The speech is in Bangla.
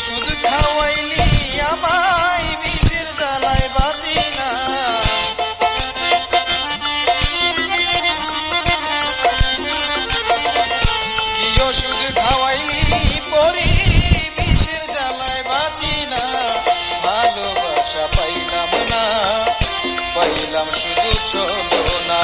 ওষুধ খাওয়াইলি আমায় বিষের জ্বালায় বাঁচি না। কি ওষুধ খাওয়াইলি পরি বিষের জ্বালায় বাঁচি না। ভালোবাসা পাইলাম না, পাইলাম শুধু চলো না।